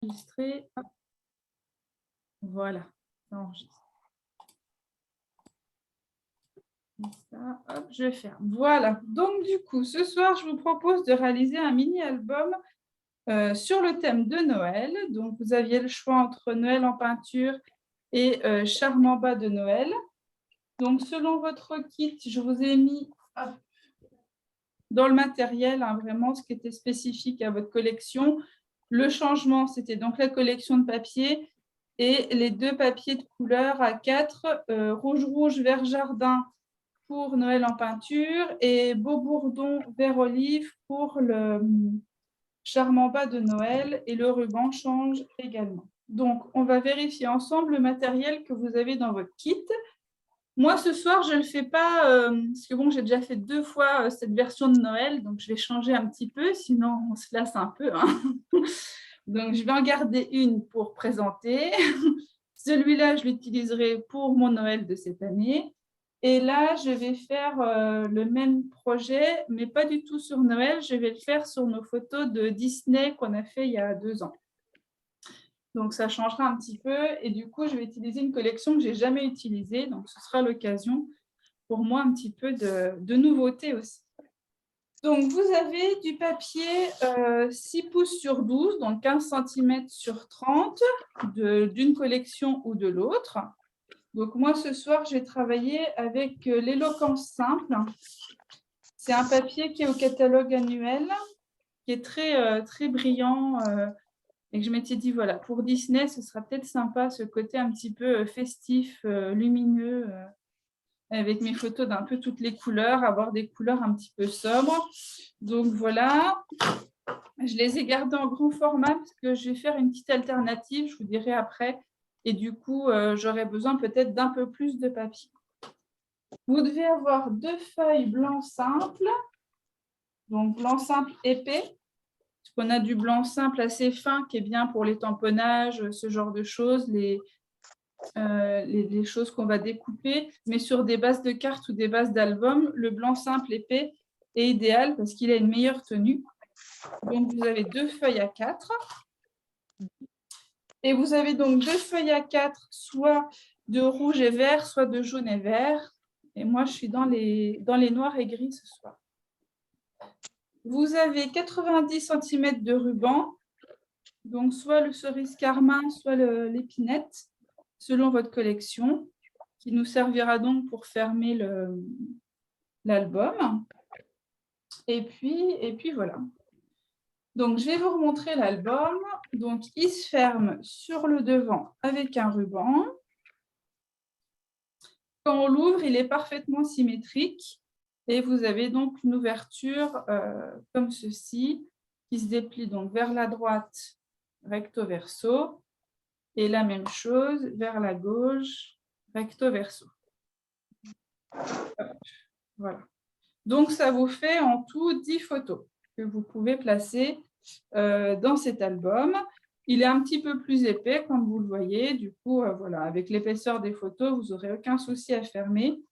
enregistrer. Hop. Voilà, ça enregistre. Ça, hop, je ferme. Voilà. Donc, du coup, ce soir, je vous propose de réaliser un mini-album sur le thème de Noël. Donc, vous aviez le choix entre Noël en peinture et charme en bas de Noël. Donc, selon votre kit, je vous ai mis dans le matériel vraiment ce qui était spécifique à votre collection. Le changement, c'était donc la collection de papier et les 2 papiers de couleur A4, rouge, vert jardin pour Noël en peinture et beau bourdon vert olive pour le charme en bas de Noël, et le ruban change également. Donc, on va vérifier ensemble le matériel que vous avez dans votre kit. Moi, ce soir, je ne le fais pas, parce que bon, j'ai déjà fait 2 fois cette version de Noël, donc je vais changer un petit peu, sinon on se lasse un peu. Hein. Donc, je vais en garder une pour présenter. Celui-là, je l'utiliserai pour mon Noël de cette année. Et là, je vais faire le même projet, mais pas du tout sur Noël. Je vais le faire sur nos photos de Disney qu'on a fait il y a 2 ans. Donc, ça changera un petit peu. Et du coup, je vais utiliser une collection que je n'ai jamais utilisée. Donc, ce sera l'occasion pour moi un petit peu de nouveauté aussi. Donc, vous avez du papier 6 pouces sur 12, donc 15 cm sur 30, d'une collection ou de l'autre. Donc, moi, ce soir, j'ai travaillé avec l'éloquence simple. C'est un papier qui est au catalogue annuel, qui est très brillant. Et que je m'étais dit, voilà, pour Disney, ce sera peut-être sympa, ce côté un petit peu festif, lumineux, avec mes photos d'un peu toutes les couleurs, avoir des couleurs un petit peu sobres. Donc, voilà. Je les ai gardés en grand format parce que je vais faire une petite alternative, je vous dirai après. Et du coup, j'aurai besoin peut-être d'un peu plus de papier. Vous devez avoir 2 feuilles blanc simple, donc blanc simple épais, parce qu'on a du blanc simple assez fin qui est bien pour les tamponnages, ce genre de choses, les choses qu'on va découper, mais sur des bases de cartes ou des bases d'albums, le blanc simple épais est idéal parce qu'il a une meilleure tenue. Donc, vous avez 2 feuilles A4. Et vous avez donc 2 feuilles A4, soit de rouge et vert, soit de jaune et vert. Et moi, je suis dans les noirs et gris ce soir. Vous avez 90 cm de ruban, donc soit le cerise carmin, soit l'épinette, selon votre collection, qui nous servira donc pour fermer l'album. Et puis voilà. Donc, je vais vous remontrer l'album. Donc, il se ferme sur le devant avec un ruban. Quand on l'ouvre, il est parfaitement symétrique. Et vous avez donc une ouverture comme ceci, qui se déplie donc vers la droite, recto verso, et la même chose vers la gauche, recto verso. Voilà. Donc, ça vous fait en tout 10 photos que vous pouvez placer dans cet album. Il est un petit peu plus épais, comme vous le voyez. Du coup, voilà, avec l'épaisseur des photos, vous n'aurez aucun souci à fermer.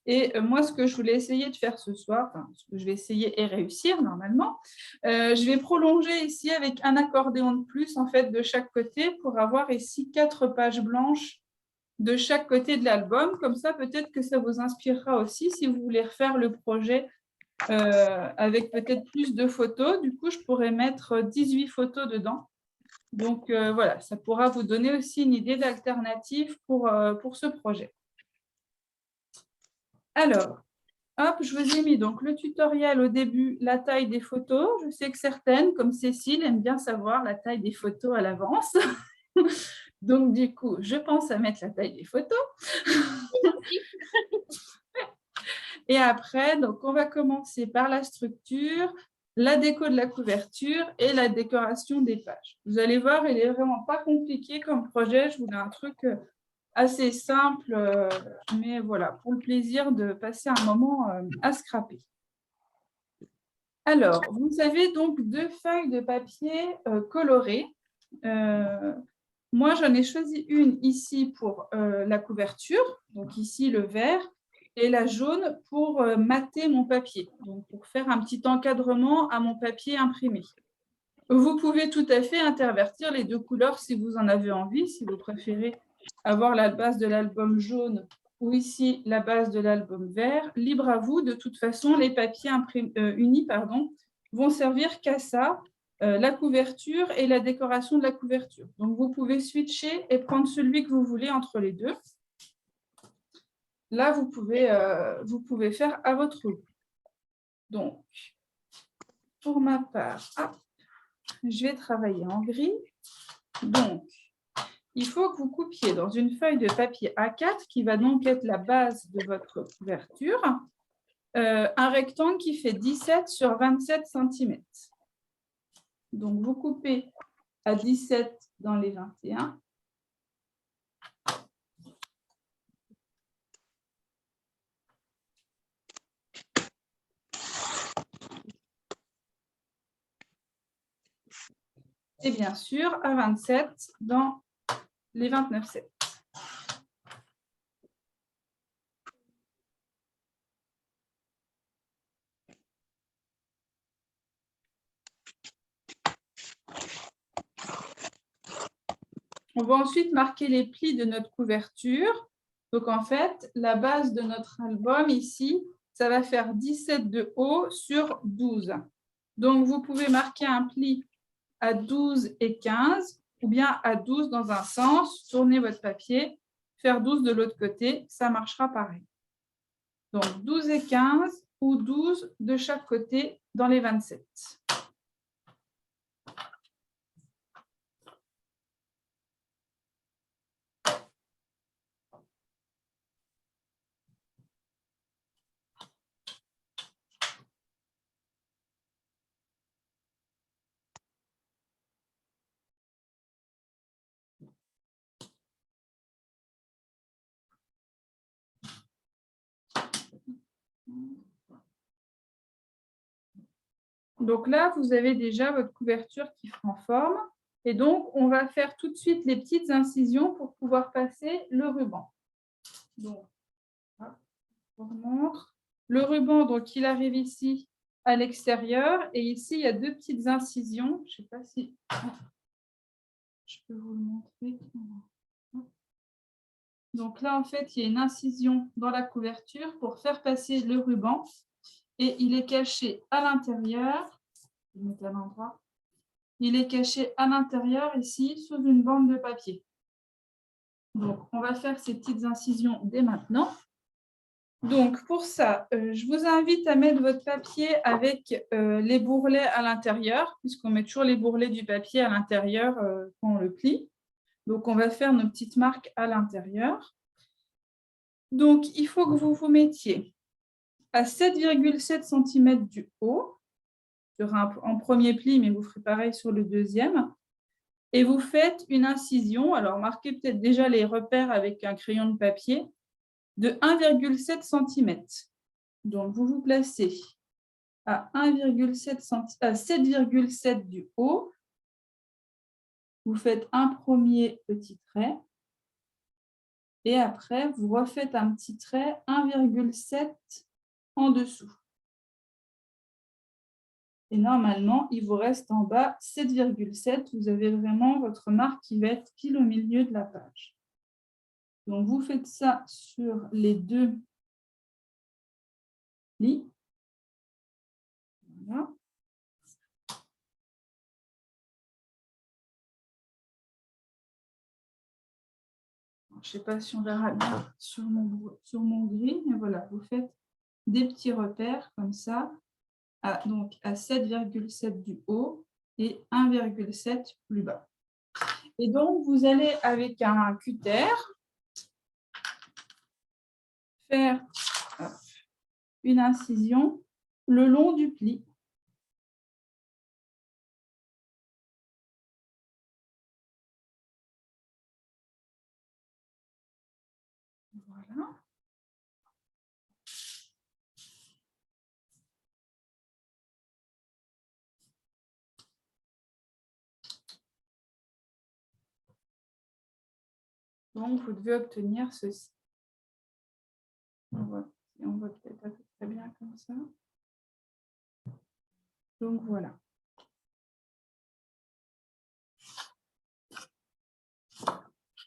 Et moi, ce que je voulais essayer de faire ce soir, enfin, ce que je vais essayer et réussir normalement, je vais prolonger ici avec un accordéon de plus, en fait, de chaque côté pour avoir ici 4 pages blanches de chaque côté de l'album. Comme ça, peut-être que ça vous inspirera aussi si vous voulez refaire le projet avec peut-être plus de photos. Du coup, je pourrais mettre 18 photos dedans. Donc, voilà, ça pourra vous donner aussi une idée d'alternative pour ce projet. Alors, hop, je vous ai mis donc le tutoriel au début, la taille des photos. Je sais que certaines, comme Cécile, aiment bien savoir la taille des photos à l'avance. Donc, du coup, je pense à mettre la taille des photos. Et après, donc, on va commencer par la structure, la déco de la couverture et la décoration des pages. Vous allez voir, il n'est vraiment pas compliqué comme projet. Je voulais un truc assez simple, mais voilà, pour le plaisir de passer un moment à scraper. Alors, vous avez donc 2 feuilles de papier colorées. Moi, j'en ai choisi une ici pour la couverture, donc ici le vert, et la jaune pour mater mon papier, donc pour faire un petit encadrement à mon papier imprimé. Vous pouvez tout à fait intervertir les deux couleurs si vous en avez envie, si vous préférez avoir la base de l'album jaune ou ici la base de l'album vert. Libre à vous. De toute façon, les papiers unis vont servir qu'à ça, la couverture et la décoration de la couverture. Donc, vous pouvez switcher et prendre celui que vous voulez entre les deux. Là, vous pouvez faire à votre goût. Donc, pour ma part, je vais travailler en gris. Donc, il faut que vous coupiez dans une feuille de papier A4 qui va donc être la base de votre couverture, un rectangle qui fait 17 sur 27 cm. Donc, vous coupez à 17 dans les 21. Et bien sûr, à 27 dans les 29,7. On va ensuite marquer les plis de notre couverture. Donc, en fait, la base de notre album ici, ça va faire 17 de haut sur 12. Donc, vous pouvez marquer un pli à 12 et 15 ou bien à 12 dans un sens, tourner votre papier, faire 12 de l'autre côté, ça marchera pareil. Donc, 12 et 15 ou 12 de chaque côté dans les 27. Donc là, vous avez déjà votre couverture qui prend forme. Et donc, on va faire tout de suite les petites incisions pour pouvoir passer le ruban. Donc, je vous montre. Le ruban, donc, il arrive ici à l'extérieur. Et ici, il y a deux petites incisions. Je ne sais pas si je peux vous le montrer. Donc là, en fait, il y a une incision dans la couverture pour faire passer le ruban. Et il est caché à l'intérieur. Je vais mettre à l'endroit. Il est caché à l'intérieur, ici, sous une bande de papier. Donc, on va faire ces petites incisions dès maintenant. Donc, pour ça, je vous invite à mettre votre papier avec les bourrelets à l'intérieur, puisqu'on met toujours les bourrelets du papier à l'intérieur quand on le plie. Donc, on va faire nos petites marques à l'intérieur. Donc, il faut que vous vous mettiez à 7,7 cm du haut, en premier pli, mais vous ferez pareil sur le deuxième. Et vous faites une incision, alors marquez peut-être déjà les repères avec un crayon de papier, de 1,7 cm. Donc, vous vous placez à 7,7 du haut. Vous faites un premier petit trait. Et après, vous refaites un petit trait 1,7 en dessous. Et normalement, il vous reste en bas 7,7. Vous avez vraiment votre marque qui va être pile au milieu de la page. Donc, vous faites ça sur les deux plis. Voilà. Je ne sais pas si on verra bien sur mon gris, mais voilà, vous faites des petits repères comme ça, donc à 7,7 du haut et 1,7 plus bas. Et donc, vous allez avec un cutter faire une incision le long du pli. Voilà. Donc, vous devez obtenir ceci. On voit peut-être à peu près bien comme ça. Donc, voilà.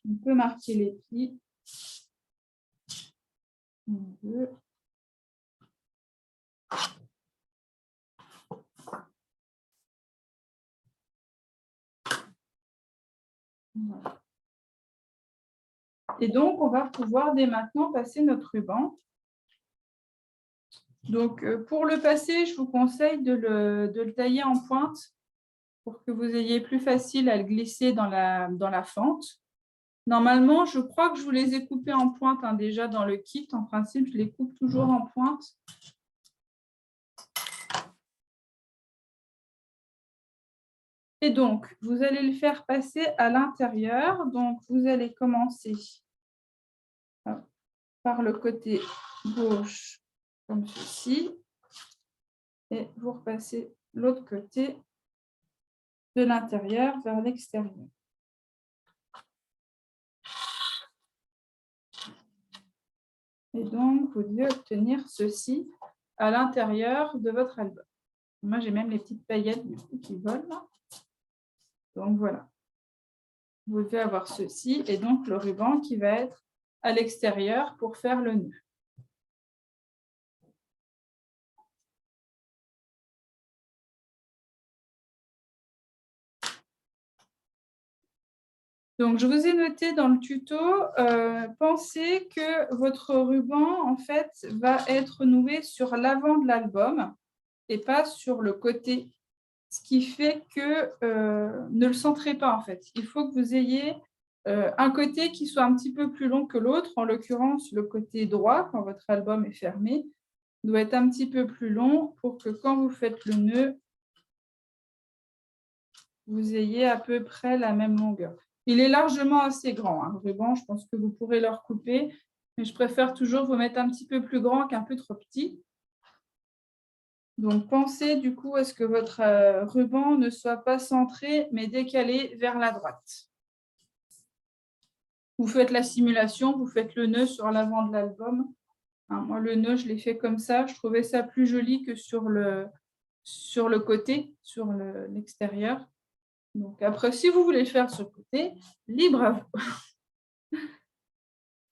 On peut marquer les plis. 1, 2. Voilà. Et donc, on va pouvoir dès maintenant passer notre ruban. Donc, pour le passer, je vous conseille de le tailler en pointe pour que vous ayez plus facile à le glisser dans la fente. Normalement, je crois que je vous les ai coupés en pointe déjà dans le kit. En principe, je les coupe toujours en pointe. Et donc, vous allez le faire passer à l'intérieur. Donc, vous allez commencer par le côté gauche, comme ceci. Et vous repassez l'autre côté de l'intérieur vers l'extérieur. Et donc, vous devez obtenir ceci à l'intérieur de votre album. Moi, j'ai même les petites paillettes du coup, qui volent là. Donc, voilà. Vous devez avoir ceci et donc le ruban qui va être à l'extérieur pour faire le nœud. Donc, je vous ai noté dans le tuto, pensez que votre ruban, en fait, va être noué sur l'avant de l'album et pas sur le côté. Ce qui fait que ne le centrez pas, en fait. Il faut que vous ayez un côté qui soit un petit peu plus long que l'autre. En l'occurrence, le côté droit, quand votre album est fermé, doit être un petit peu plus long pour que quand vous faites le nœud, vous ayez à peu près la même longueur. Il est largement assez grand, hein, le ruban, je pense que vous pourrez le recouper, mais je préfère toujours vous mettre un petit peu plus grand qu'un peu trop petit. Donc, pensez du coup à ce que votre ruban ne soit pas centré, mais décalé vers la droite. Vous faites la simulation, vous faites le nœud sur l'avant de l'album. Hein, moi, le nœud, je l'ai fait comme ça. Je trouvais ça plus joli que sur le côté, sur l'extérieur. Donc, après, si vous voulez le faire sur le côté, libre à vous.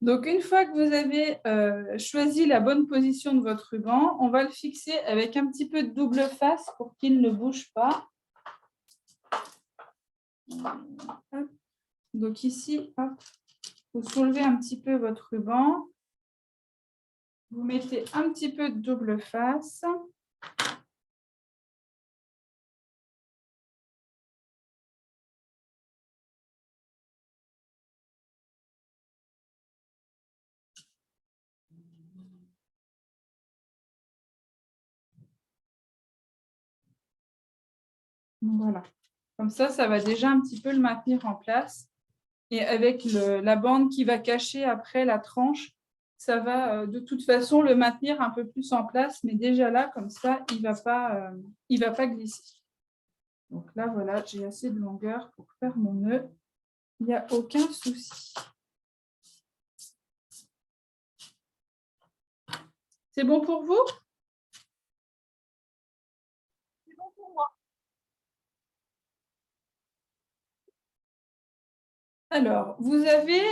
Donc, une fois que vous avez choisi la bonne position de votre ruban, on va le fixer avec un petit peu de double face pour qu'il ne bouge pas. Donc, ici, hop, vous soulevez un petit peu votre ruban. Vous mettez un petit peu de double face. Voilà. Comme ça va déjà un petit peu le maintenir en place. Et avec la bande qui va cacher après la tranche, ça va de toute façon le maintenir un peu plus en place. Mais déjà là, comme ça, il ne va pas glisser. Donc là, voilà, j'ai assez de longueur pour faire mon nœud. Il n'y a aucun souci. C'est bon pour vous? C'est bon pour moi. Alors, vous avez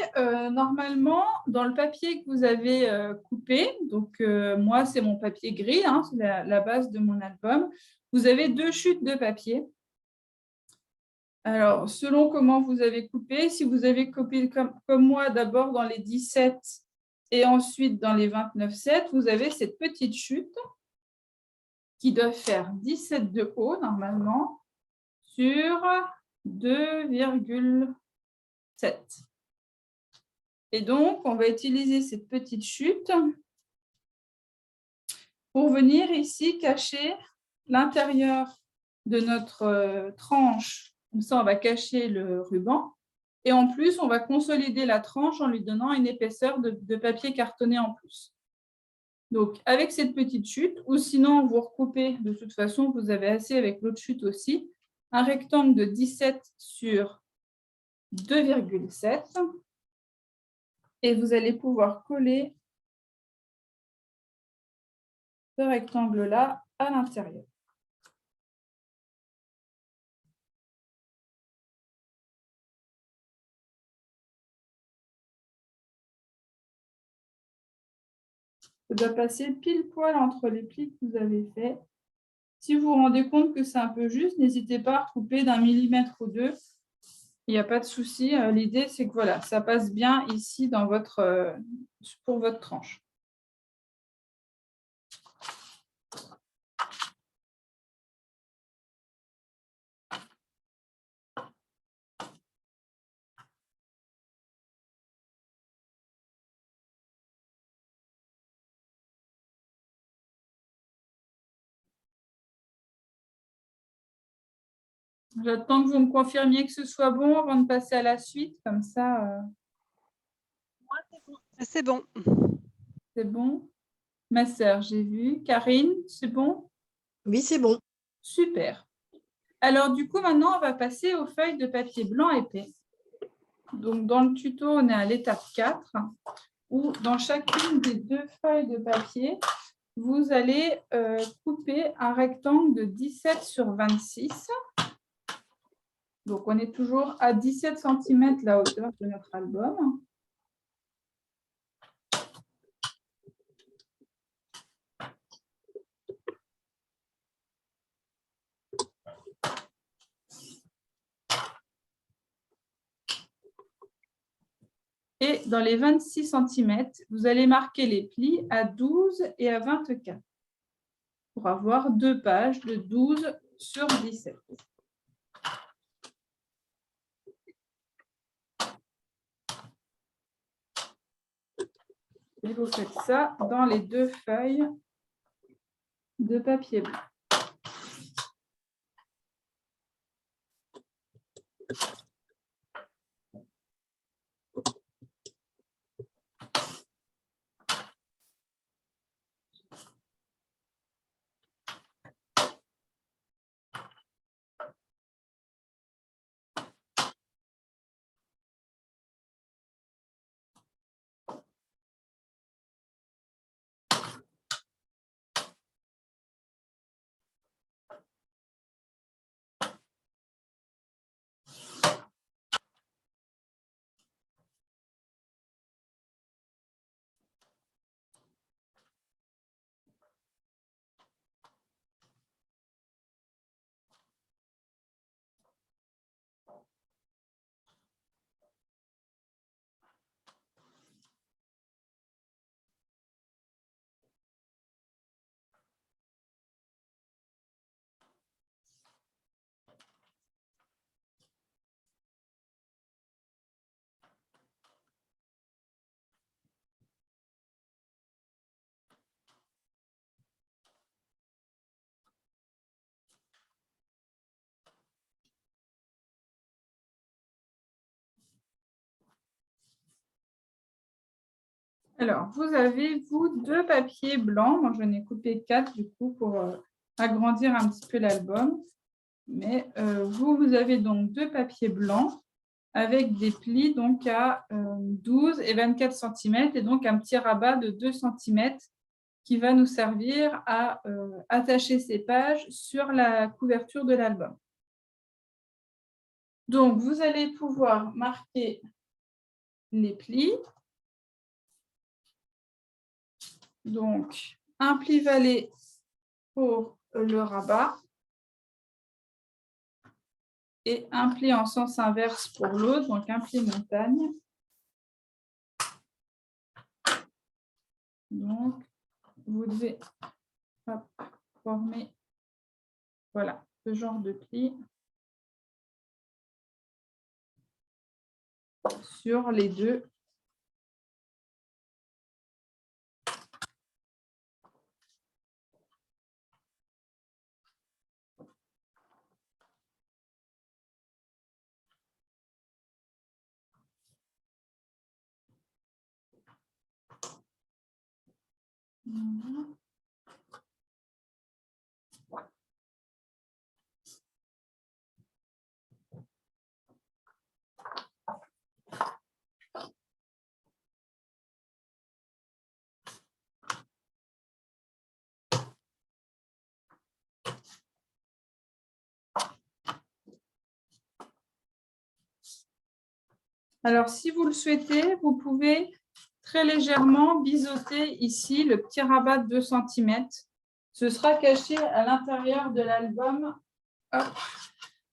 normalement, dans le papier que vous avez coupé, donc moi, c'est mon papier gris, hein, c'est la base de mon album, vous avez 2 chutes de papier. Alors, selon comment vous avez coupé, si vous avez coupé comme moi, d'abord dans les 17 et ensuite dans les 29,7, vous avez cette petite chute qui doit faire 17 de haut, normalement, sur 2,7. Et donc, on va utiliser cette petite chute pour venir ici cacher l'intérieur de notre tranche. Comme ça, on va cacher le ruban. Et en plus, on va consolider la tranche en lui donnant une épaisseur de papier cartonné en plus. Donc, avec cette petite chute, ou sinon, vous recoupez, de toute façon, vous avez assez avec l'autre chute aussi, un rectangle de 17 sur 2,7. Et vous allez pouvoir coller ce rectangle-là à l'intérieur. Ça doit passer pile poil entre les plis que vous avez faits. Si vous vous rendez compte que c'est un peu juste, n'hésitez pas à recouper d'1 millimètre ou deux. Il n'y a pas de souci. L'idée, c'est que voilà, ça passe bien ici dans pour votre tranche. J'attends que vous me confirmiez que ce soit bon avant de passer à la suite. Comme ça, C'est bon. c'est bon. Ma sœur, j'ai vu. Karine, c'est bon? Oui, c'est bon. Super. Alors, du coup, maintenant, on va passer aux feuilles de papier blanc épais. Donc, dans le tuto, on est à l'étape 4, où dans chacune des 2 feuilles de papier, vous allez couper un rectangle de 17 sur 26. Donc, on est toujours à 17 cm la hauteur de notre album. Et dans les 26 cm, vous allez marquer les plis à 12 et à 24 pour avoir 2 pages de 12 sur 17. Et vous faites ça dans les 2 feuilles de papier blanc. Alors, vous avez, vous, 2 papiers blancs. Moi, j'en ai coupé 4, du coup, pour agrandir un petit peu l'album. Mais vous avez donc 2 papiers blancs avec des plis donc, à 12 et 24 cm et donc un petit rabat de 2 cm qui va nous servir à attacher ces pages sur la couverture de l'album. Donc, vous allez pouvoir marquer les plis. Donc, un pli valet pour le rabat et un pli en sens inverse pour l'autre, donc un pli montagne. Donc, vous devez former voilà, ce genre de pli sur les 2. Voilà. Alors, si vous le souhaitez, vous pouvez très légèrement biseauter ici le petit rabat de 2 cm. Ce sera caché à l'intérieur de l'album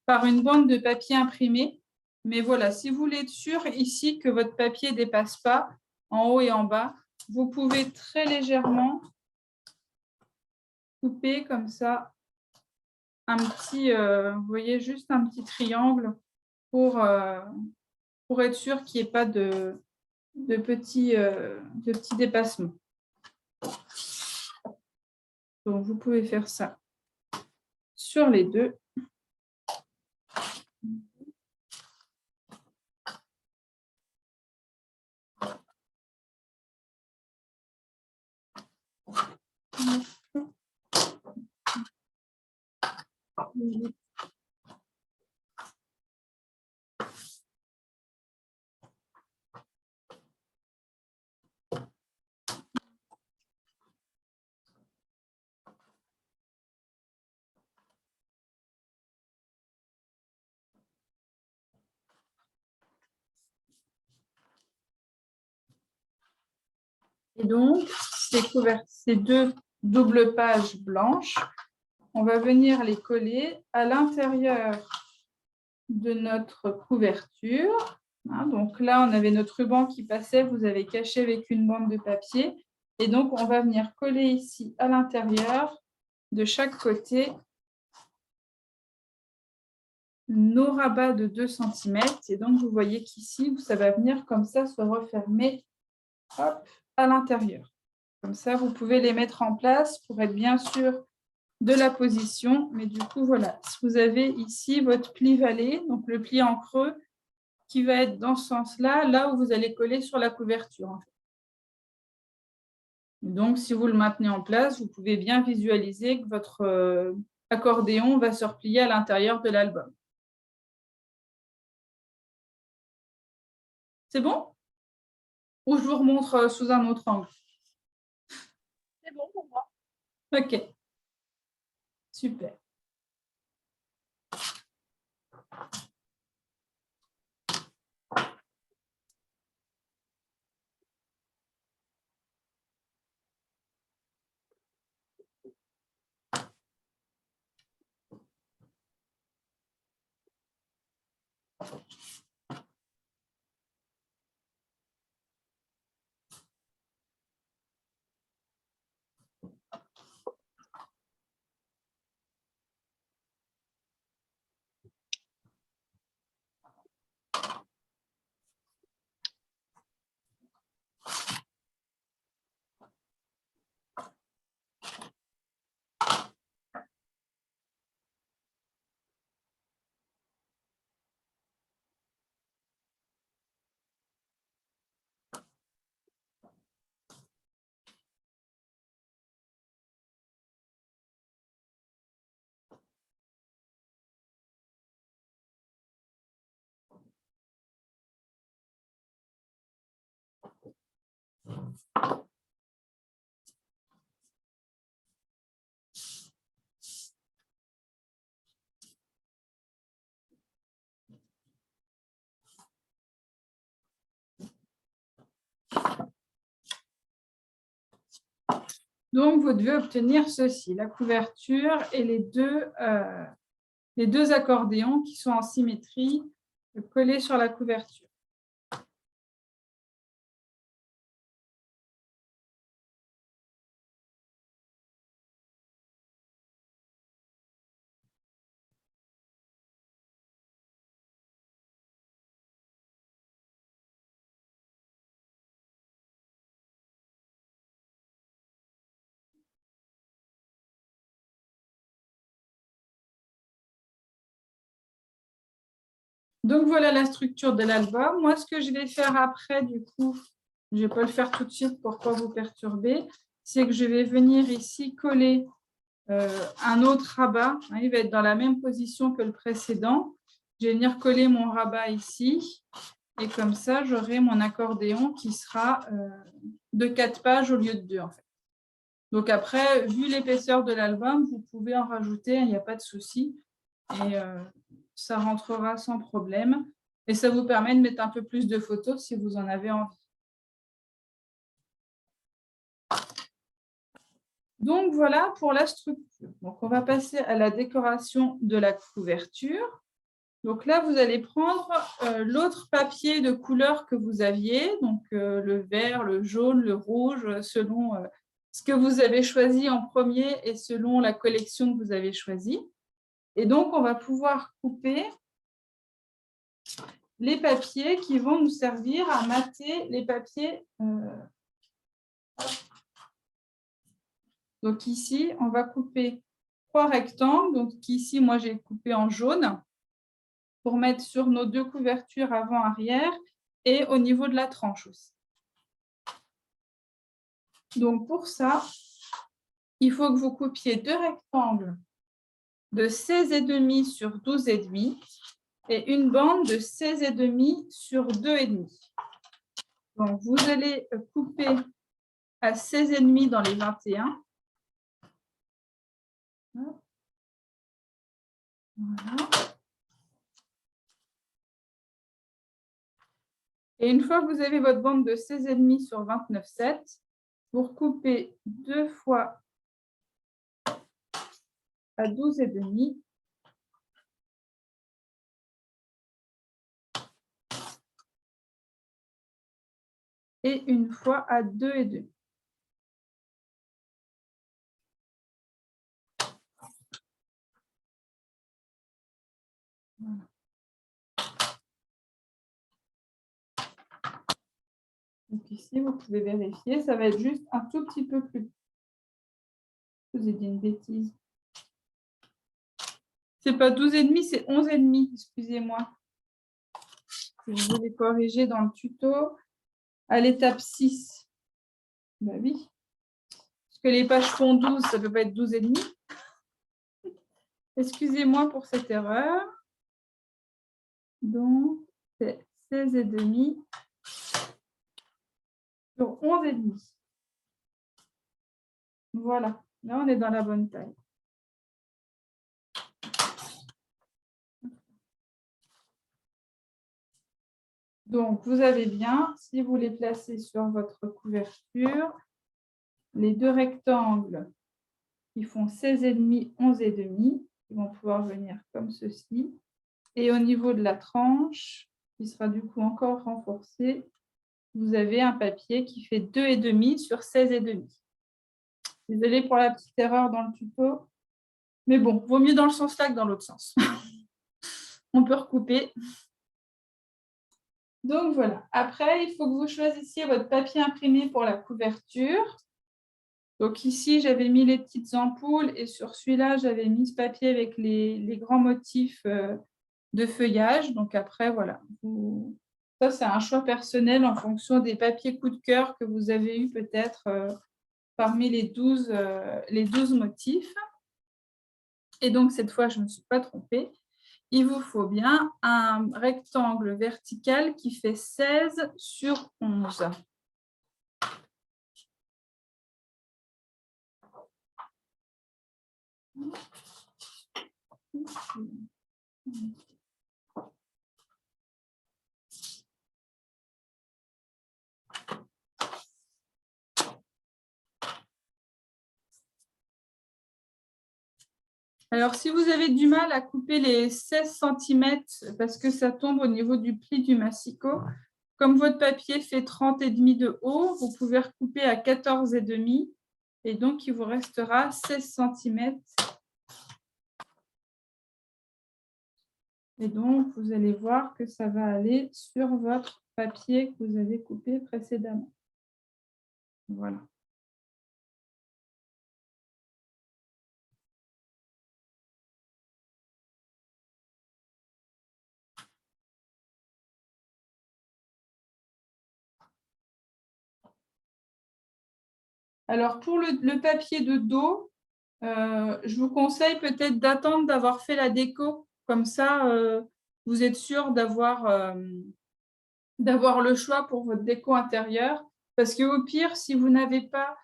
par une bande de papier imprimé. Mais voilà, si vous voulez être sûr ici que votre papier ne dépasse pas en haut et en bas, vous pouvez très légèrement couper comme ça un petit, vous voyez, juste un petit triangle pour être sûr qu'il n'y ait pas de petits dépassements. Donc, vous pouvez faire ça sur les deux. Et donc, ces deux doubles pages blanches, on va venir les coller à l'intérieur de notre couverture. Donc là, on avait notre ruban qui passait, vous avez caché avec une bande de papier. Et donc, on va venir coller ici à l'intérieur, de chaque côté, nos rabats de 2 cm. Et donc, vous voyez qu'ici, ça va venir comme ça se refermer à l'intérieur. Comme ça, vous pouvez les mettre en place pour être bien sûr de la position. Mais du coup, voilà, vous avez ici votre pli vallée, donc le pli en creux qui va être dans ce sens-là, là où vous allez coller sur la couverture. En fait. Donc, si vous le maintenez en place, vous pouvez bien visualiser que votre accordéon va se replier à l'intérieur de l'album. C'est bon? Ou je vous remontre sous un autre angle? C'est bon pour moi. Ok. Super. Donc, vous devez obtenir ceci, la couverture et les deux accordéons qui sont en symétrie collés sur la couverture. Donc, voilà la structure de l'album. Moi, ce que je vais faire après, du coup, je ne vais pas le faire tout de suite pour ne pas vous perturber, c'est que je vais venir ici coller un autre rabat. Il va être dans la même position que le précédent. Je vais venir coller mon rabat ici. Et comme ça, j'aurai mon accordéon qui sera de 4 pages au lieu de 2, en fait. Donc après, vu l'épaisseur de l'album, vous pouvez en rajouter, il n'y a pas de souci. Et ça rentrera sans problème. Et ça vous permet de mettre un peu plus de photos si vous en avez envie. Donc, voilà pour la structure. Donc, on va passer à la décoration de la couverture. Donc là, vous allez prendre l'autre papier de couleur que vous aviez, donc le vert, le jaune, le rouge, selon ce que vous avez choisi en premier et selon la collection que vous avez choisie. Et donc, on va pouvoir couper les papiers qui vont nous servir à mater les papiers. Donc ici, on va couper 3 rectangles. Donc ici, moi, j'ai coupé en jaune pour mettre sur nos 2 couvertures avant-arrière et au niveau de la tranche aussi. Donc pour ça, il faut que vous coupiez 2 rectangles de 16,5 sur 12,5 et une bande de 16,5 sur 2,5. Donc vous allez couper à 16,5 dans les 21. Voilà. Et une fois que vous avez votre bande de 16,5 sur 29,7, vous recoupez 2 fois à 12,5. Et une fois à 2,5. Voilà. Donc ici, vous pouvez vérifier, ça va être juste un tout petit peu plus. Je vous ai dit une bêtise. C'est pas 12,5, c'est 11,5, excusez-moi. Je voulais corriger dans le tuto à l'étape 6. Ben oui. Parce que les pages font 12, ça ne peut pas être 12,5. Excusez-moi pour cette erreur. Donc, c'est 16,5 sur 11,5. Voilà, là, on est dans la bonne taille. Donc, vous avez bien, si vous les placez sur votre couverture, les 2 rectangles qui font 16,5, 11,5, ils vont pouvoir venir comme ceci. Et au niveau de la tranche, qui sera du coup encore renforcée, vous avez un papier qui fait 2,5 sur 16,5. Désolée pour la petite erreur dans le tuto. Mais bon, vaut mieux dans le sens là que dans l'autre sens. On peut recouper. Donc voilà. Après, il faut que vous choisissiez votre papier imprimé pour la couverture. Donc ici, j'avais mis les petites ampoules et sur celui-là, j'avais mis ce papier avec les grands motifs de feuillage. Donc après, voilà. Ça, c'est un choix personnel en fonction des papiers coup de cœur que vous avez eu peut-être parmi les 12 motifs. Et donc, cette fois, je ne me suis pas trompée. Il vous faut bien un rectangle vertical qui fait 16 sur 11. Alors, si vous avez du mal à couper les 16 cm parce que ça tombe au niveau du pli du massicot, comme votre papier fait 30,5 de haut, vous pouvez recouper à 14,5 et donc il vous restera 16 cm. Et donc, vous allez voir que ça va aller sur votre papier que vous avez coupé précédemment. Voilà. Alors, pour le papier de dos, je vous conseille peut-être d'attendre d'avoir fait la déco. Comme ça, vous êtes sûr d'avoir le choix pour votre déco intérieure. Parce qu'au pire, si vous n'avez pas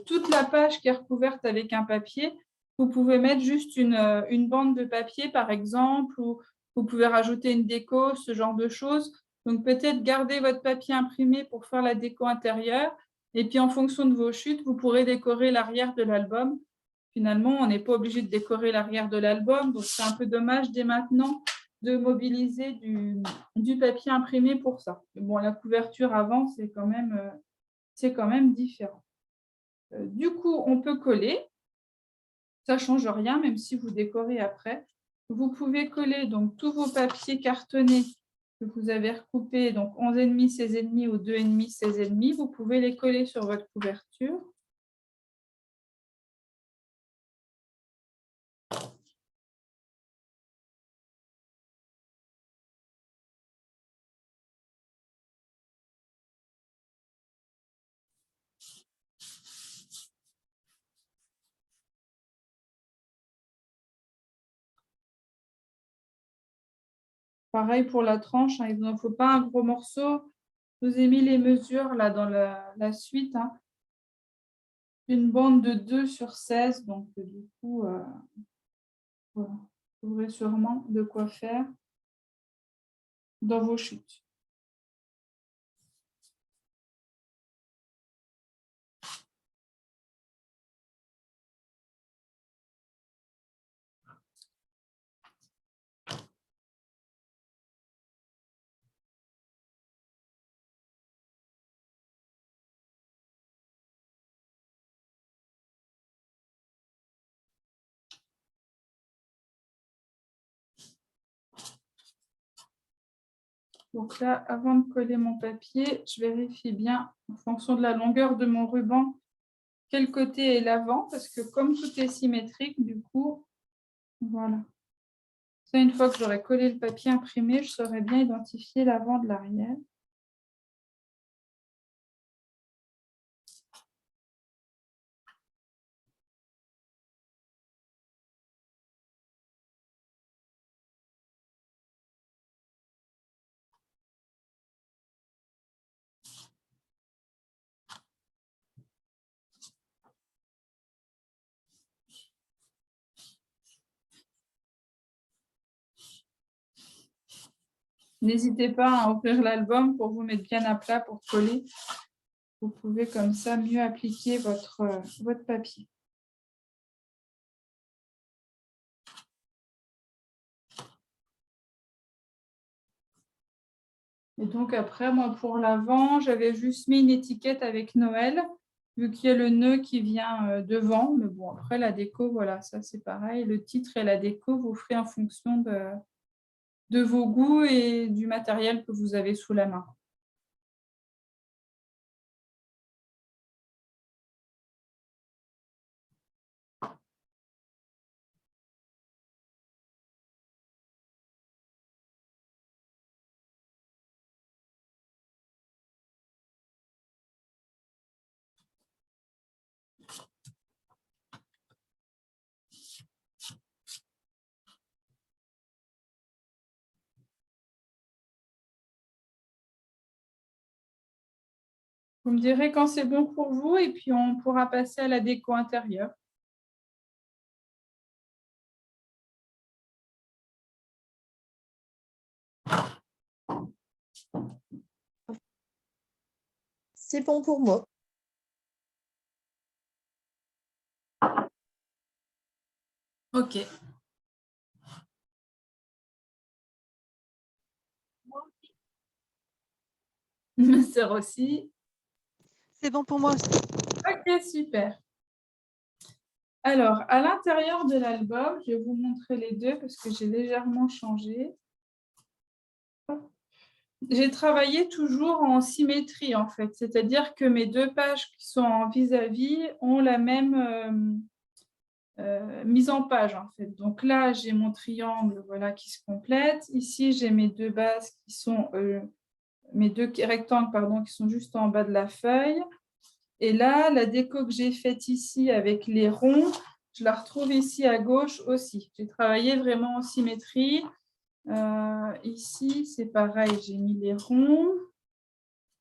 toute la page qui est recouverte avec un papier, vous pouvez mettre juste une bande de papier, par exemple, ou vous pouvez rajouter une déco, ce genre de choses. Donc, peut-être garder votre papier imprimé pour faire la déco intérieure Et puis, en fonction de vos chutes, vous pourrez décorer l'arrière de l'album. Finalement, on n'est pas obligé de décorer l'arrière de l'album, donc c'est un peu dommage dès maintenant de mobiliser du papier imprimé pour ça. Mais bon, la couverture avant, c'est quand même différent. Du coup, on peut coller. Ça ne change rien, même si vous décorez après. Vous pouvez coller donc tous vos papiers cartonnés que vous avez recoupés, donc 11,5, 16,5 ou 2,5, 16,5. Vous pouvez les coller sur votre couverture. Pareil pour la tranche, hein, il ne faut pas un gros morceau. Je vous ai mis les mesures là dans la suite. Hein. Une bande de 2 sur 16, donc du coup, voilà. Vous aurez sûrement de quoi faire dans vos chutes. Donc là, avant de coller mon papier, je vérifie bien en fonction de la longueur de mon ruban quel côté est l'avant, parce que comme tout est symétrique, du coup, voilà. Ça, une fois que j'aurai collé le papier imprimé, je saurai bien identifier l'avant de l'arrière. N'hésitez pas à ouvrir l'album pour vous mettre bien à plat pour coller. Vous pouvez comme ça mieux appliquer votre papier. Et donc après, moi pour l'avant, j'avais juste mis une étiquette avec Noël, vu qu'il y a le nœud qui vient devant. Mais bon, après la déco, voilà, ça c'est pareil. Le titre et la déco, vous ferez en fonction de vos goûts et du matériel que vous avez sous la main. Vous me direz quand c'est bon pour vous et puis on pourra passer à la déco intérieure. C'est bon pour moi. Ok. Moi aussi. Ma sœur aussi. C'est bon pour moi. Ok, super. Alors, à l'intérieur de l'album, je vais vous montrer les deux parce que j'ai légèrement changé. J'ai travaillé toujours en symétrie, en fait. C'est-à-dire que mes deux pages qui sont en vis-à-vis ont la même mise en page, en fait. Donc là, j'ai mon triangle voilà, qui se complète. Ici, j'ai mes deux bases qui sont... mes deux rectangles, pardon, qui sont juste en bas de la feuille. Et là, la déco que j'ai faite ici avec les ronds, je la retrouve ici à gauche aussi. J'ai travaillé vraiment en symétrie. Ici, c'est pareil, j'ai mis les ronds.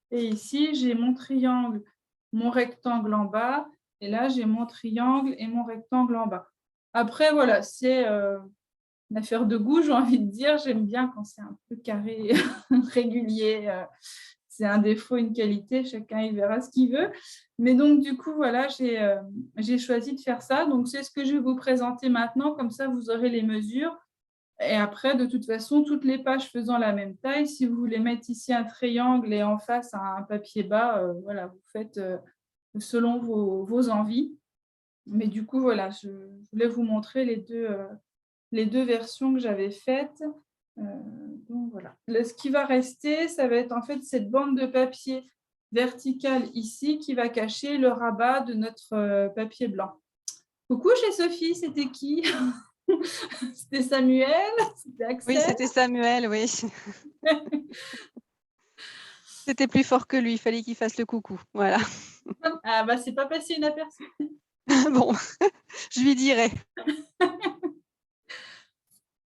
Et ici, j'ai mon triangle, mon rectangle en bas. Et là, j'ai mon triangle et mon rectangle en bas. Après, voilà, c'est une affaire de goût, j'ai envie de dire. J'aime bien quand c'est un peu carré, régulier. c'est un défaut, une qualité, chacun il verra ce qu'il veut. Mais donc, du coup, voilà, j'ai choisi de faire ça. Donc, c'est ce que je vais vous présenter maintenant, comme ça, vous aurez les mesures. Et après, de toute façon, toutes les pages faisant la même taille, si vous voulez mettre ici un triangle et en face un papier bas, voilà, vous faites selon vos envies. Mais du coup, voilà, je voulais vous montrer les deux versions que j'avais faites. Donc voilà. Ce qui va rester, ça va être en fait cette bande de papier verticale ici qui va cacher le rabat de notre papier blanc. Coucou chez Sophie, c'était qui? C'était Samuel? C'était Oui, Axel? c'était Samuel, oui. C'était plus fort que lui, il fallait qu'il fasse le coucou. Voilà. Ah bah c'est pas passé inaperçu. Bon, je lui dirai.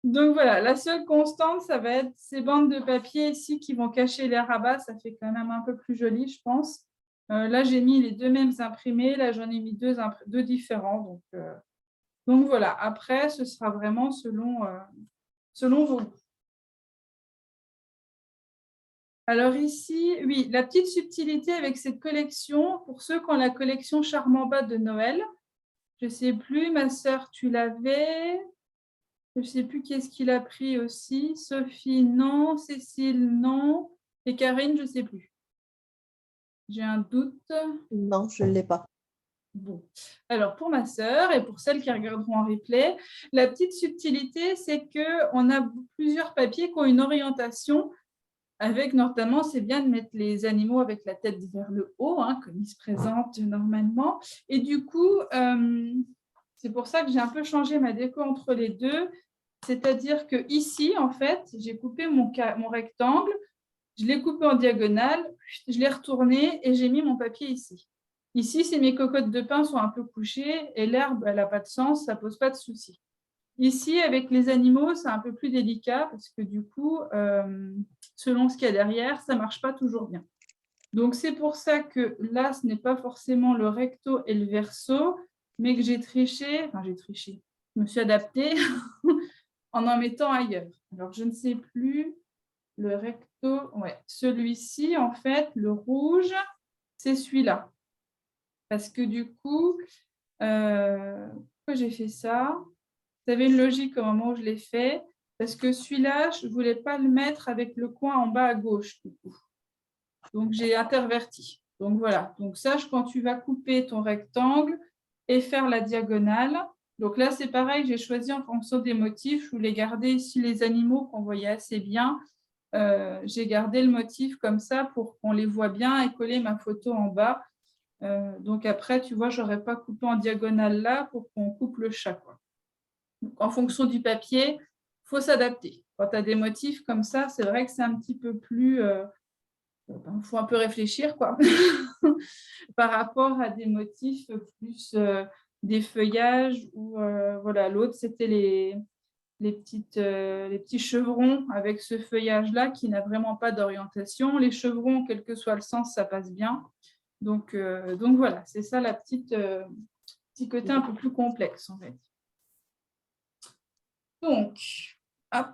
Donc voilà, la seule constante, ça va être ces bandes de papier ici qui vont cacher les rabats. Ça fait quand même un peu plus joli, je pense. Là, j'ai mis les deux mêmes imprimés. Là, j'en ai mis deux différents. Donc voilà, après, ce sera vraiment selon vos goûts. Alors ici, oui, la petite subtilité avec cette collection, pour ceux qui ont la collection Charmant Bas de Noël, je ne sais plus, ma sœur, tu l'avais. Je ne sais plus qui est-ce qu'il a pris aussi. Sophie, non. Cécile, non. Et Karine, je ne sais plus. J'ai un doute. Non, je ne l'ai pas. Bon. Alors, pour ma sœur et pour celles qui regarderont en replay, la petite subtilité, c'est qu'on a plusieurs papiers qui ont une orientation avec notamment, c'est bien de mettre les animaux avec la tête vers le haut, hein, comme ils se présentent normalement. Et du coup, c'est pour ça que j'ai un peu changé ma déco entre les deux. C'est-à-dire que ici, en fait, j'ai coupé mon rectangle, je l'ai coupé en diagonale, je l'ai retourné et j'ai mis mon papier ici. Ici, si mes cocottes de pain sont un peu couchées et l'herbe, elle n'a pas de sens, ça ne pose pas de souci. Ici, avec les animaux, c'est un peu plus délicat parce que du coup, selon ce qu'il y a derrière, ça ne marche pas toujours bien. Donc, c'est pour ça que là, ce n'est pas forcément le recto et le verso, mais que j'ai triché, je me suis adaptée en mettant ailleurs. Alors, je ne sais plus, le recto, ouais, celui-ci, en fait, le rouge, c'est celui-là. Parce que du coup, pourquoi j'ai fait ça? Vous avez une logique au moment où je l'ai fait, parce que celui-là, je ne voulais pas le mettre avec le coin en bas à gauche, du coup. Donc, j'ai interverti. Donc, voilà. Donc, sache quand tu vas couper ton rectangle et faire la diagonale. Donc là, c'est pareil, j'ai choisi en fonction des motifs. Je voulais garder ici les animaux qu'on voyait assez bien. J'ai gardé le motif comme ça pour qu'on les voit bien et coller ma photo en bas. Donc après, tu vois, je n'aurais pas coupé en diagonale là pour qu'on coupe le chat, quoi. Donc, en fonction du papier, il faut s'adapter. Quand tu as des motifs comme ça, c'est vrai que c'est un petit peu plus... il faut un peu réfléchir, quoi, par rapport à des motifs plus des feuillages ou voilà, l'autre, c'était les petits chevrons avec ce feuillage-là qui n'a vraiment pas d'orientation. Les chevrons, quel que soit le sens, ça passe bien. Donc voilà, c'est ça la petit côté un peu plus complexe, en fait. Donc, hop.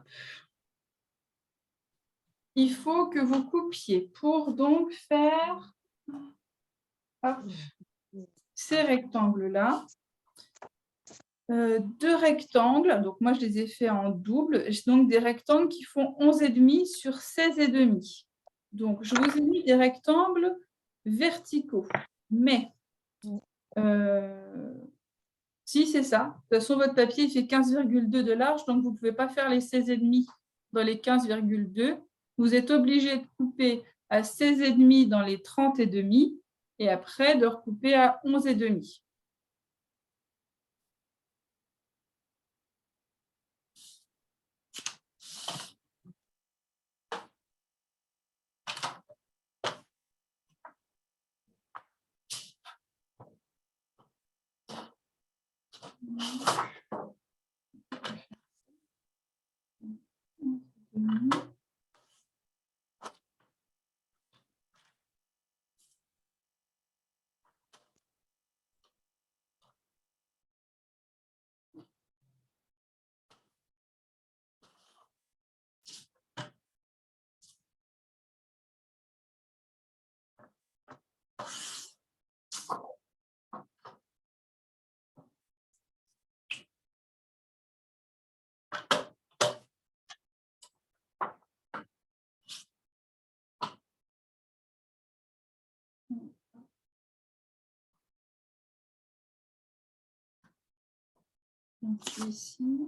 Il faut que vous coupiez pour donc faire hop, ces rectangles-là. Deux rectangles, donc moi je les ai faits en double, donc des rectangles qui font 11,5 sur 16,5. Donc je vous ai mis des rectangles verticaux, mais si c'est ça, de toute façon votre papier il fait 15,2 de large, donc vous ne pouvez pas faire les 16,5 dans les 15,2. Vous êtes obligé de couper à 16,5 dans les 30,5 et après de recouper à 11,5. Donc, ici,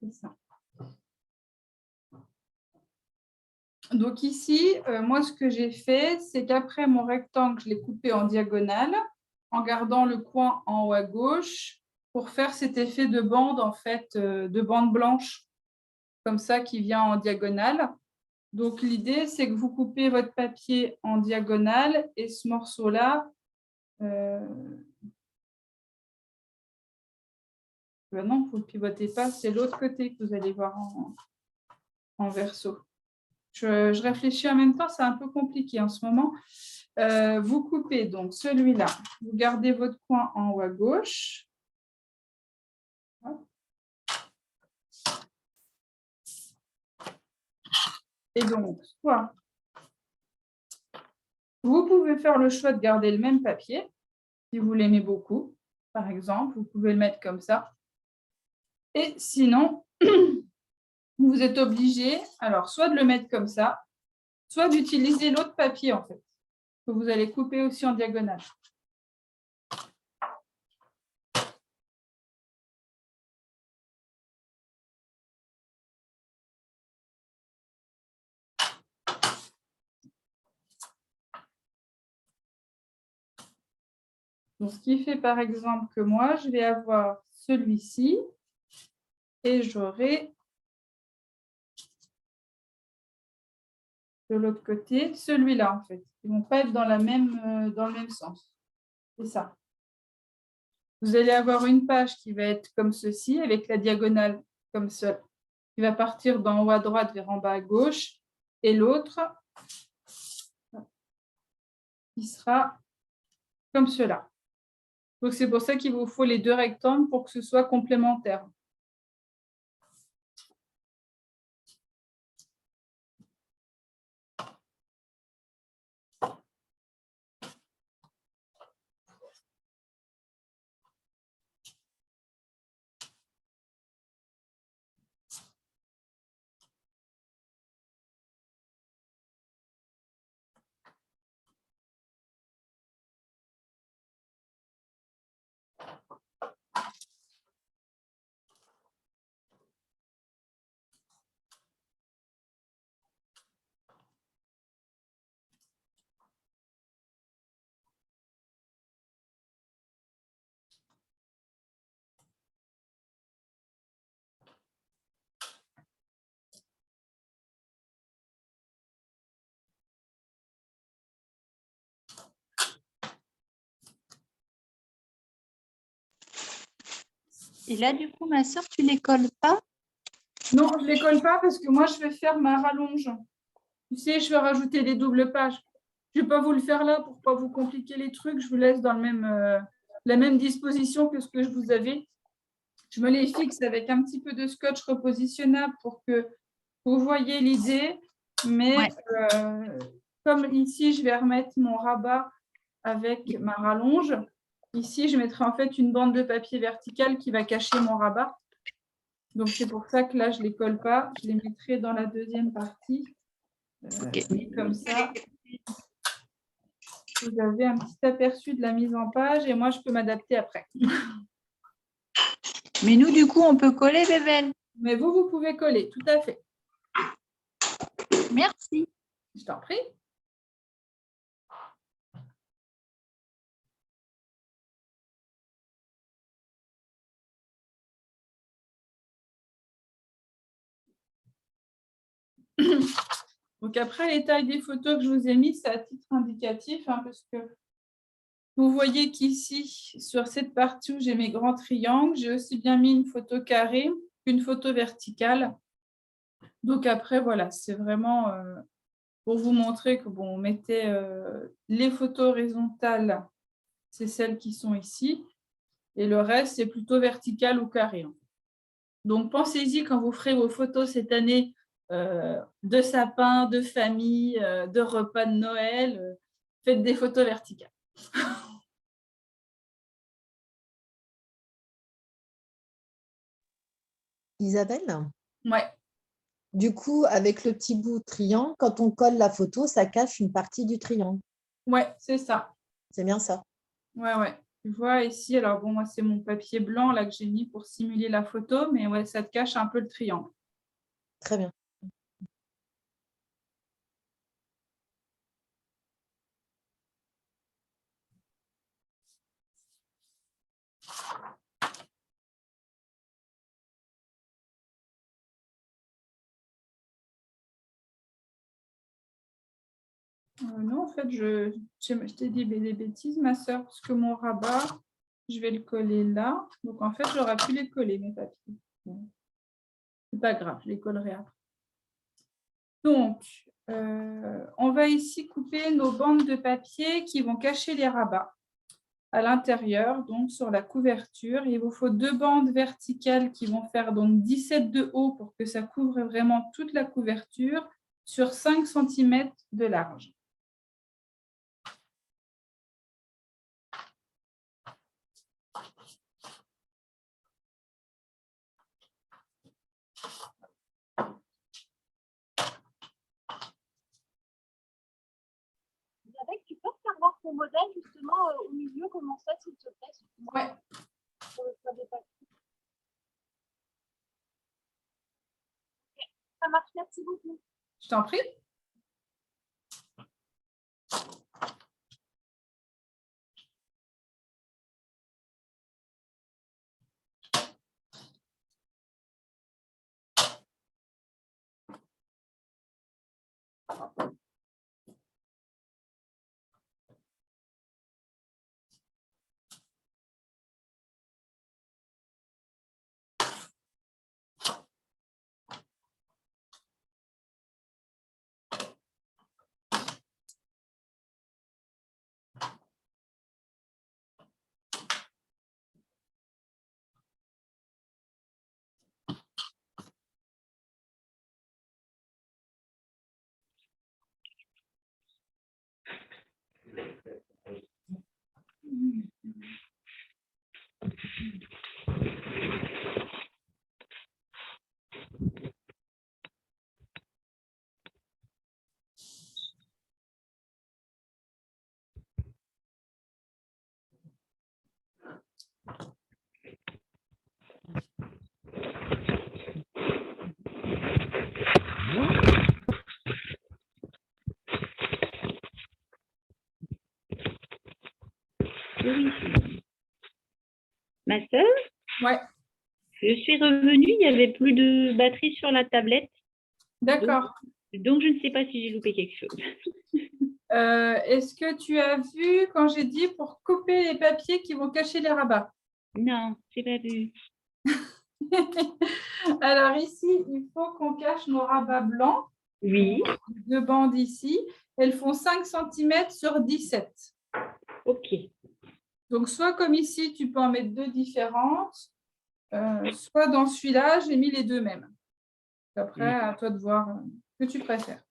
c'est ça. Donc ici, moi, ce que j'ai fait, c'est qu'après mon rectangle, je l'ai coupé en diagonale, en gardant le coin en haut à gauche, pour faire cet effet de bande, en fait, de bande blanche, comme ça, qui vient en diagonale. Donc l'idée, c'est que vous coupez votre papier en diagonale, et ce morceau-là, non, vous ne le pivotez pas, c'est l'autre côté que vous allez voir en verso. Je réfléchis en même temps, c'est un peu compliqué en ce moment. Vous coupez donc celui-là, vous gardez votre coin en haut à gauche. Et donc, soit vous pouvez faire le choix de garder le même papier, si vous l'aimez beaucoup, par exemple, vous pouvez le mettre comme ça. Et sinon, vous êtes obligé, alors, soit de le mettre comme ça, soit d'utiliser l'autre papier, en fait, que vous allez couper aussi en diagonale. Donc, ce qui fait, par exemple, que moi, je vais avoir celui-ci et j'aurai de l'autre côté celui-là, en fait. Ils ne vont pas être dans le même sens. C'est ça. Vous allez avoir une page qui va être comme ceci, avec la diagonale comme ça, qui va partir d'en haut à droite vers en bas à gauche, et l'autre qui sera comme cela. Donc, c'est pour ça qu'il vous faut les deux rectangles pour que ce soit complémentaire. Et là, du coup, ma soeur, tu les colles pas? Non, je ne les colle pas parce que moi, je vais faire ma rallonge. Tu sais, je vais rajouter des doubles pages. Je ne vais pas vous le faire là pour ne pas vous compliquer les trucs. Je vous laisse dans la même disposition que ce que je vous avais. Je me les fixe avec un petit peu de scotch repositionnable pour que vous voyez l'idée. Mais ouais. Comme ici, je vais remettre mon rabat avec ma rallonge. Ici, je mettrai en fait une bande de papier verticale qui va cacher mon rabat. Donc, c'est pour ça que là, je ne les colle pas. Je les mettrai dans la deuxième partie. Comme ça, vous avez un petit aperçu de la mise en page et moi, je peux m'adapter après. Mais nous, du coup, on peut coller, Bébel. Mais vous pouvez coller, tout à fait. Merci. Je t'en prie. Donc après, les tailles des photos que je vous ai mises, c'est à titre indicatif, hein, parce que vous voyez qu'ici, sur cette partie où j'ai mes grands triangles, j'ai aussi bien mis une photo carrée qu'une photo verticale. Donc après, voilà, c'est vraiment pour vous montrer que bon, on mettait les photos horizontales, c'est celles qui sont ici, et le reste, c'est plutôt vertical ou carré. Donc pensez-y quand vous ferez vos photos cette année de sapins, de famille, de repas de Noël. Faites des photos verticales. Isabelle, Ouais, du coup, avec le petit bout triangle, quand on colle la photo, ça cache une partie du triangle. ouais, c'est ça. C'est bien ça. Ouais, ouais. Tu vois ici, alors bon, moi, c'est mon papier blanc là que j'ai mis pour simuler la photo, mais ouais, ça te cache un peu le triangle. Très bien. Non, en fait, je t'ai dit des bêtises, ma soeur, parce que mon rabat, je vais le coller là. Donc, en fait, j'aurais pu les coller, mes papiers. Bon. C'est pas grave, je les collerai après. Donc, on va ici couper nos bandes de papier qui vont cacher les rabats à l'intérieur, donc sur la couverture. Il vous faut 2 bandes verticales qui vont faire donc 17 de haut pour que ça couvre vraiment toute la couverture sur 5 cm de large. Isabelle, tu peux faire voir ton modèle justement au milieu, comment ça, s'il te plaît, Ouais. pour le choix des papiers. Ça marche, merci beaucoup. Je t'en prie. Oui. Ma sœur, Ouais, je suis revenue, il n'y avait plus de batterie sur la tablette, d'accord. donc je ne sais pas si j'ai loupé quelque chose. Est-ce que tu as vu quand j'ai dit pour couper les papiers qui vont cacher les rabats? Non, j'ai pas vu. Alors ici, il faut qu'on cache nos rabats blancs. Oui, 2 bandes ici. Elles font 5 cm sur 17. ok. Donc, soit comme ici, tu peux en mettre 2 différentes, soit dans celui-là, j'ai mis les 2 mêmes. Après, à toi de voir ce que tu préfères.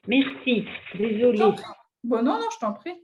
Merci, désolée. Bon, non, non, je t'en prie.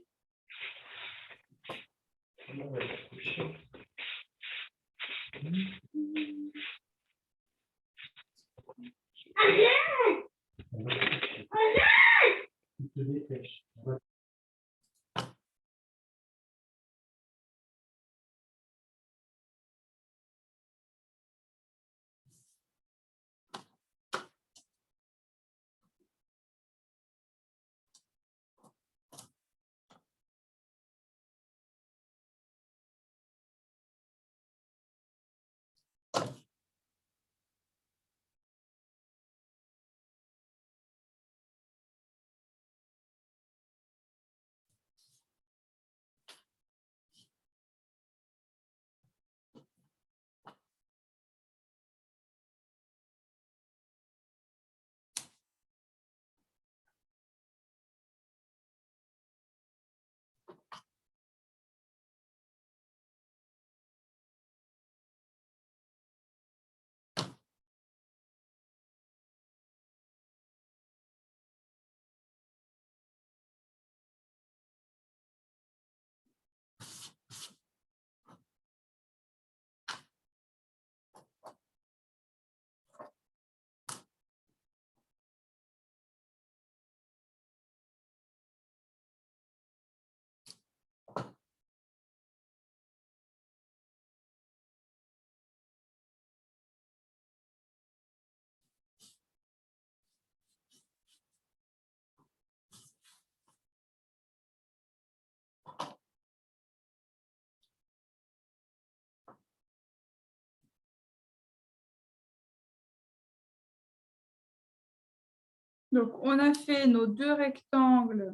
Donc, on a fait nos 2 rectangles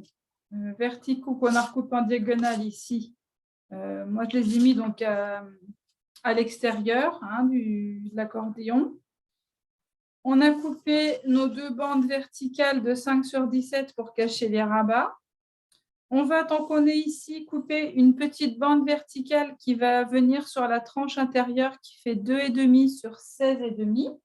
verticaux qu'on a recoupés en diagonale ici. Moi, je les ai mis donc à l'extérieur de l'accordéon. On a coupé nos 2 bandes verticales de 5 sur 17 pour cacher les rabats. On va, tant qu'on est ici, couper une petite bande verticale qui va venir sur la tranche intérieure qui fait 2,5 sur 16,5.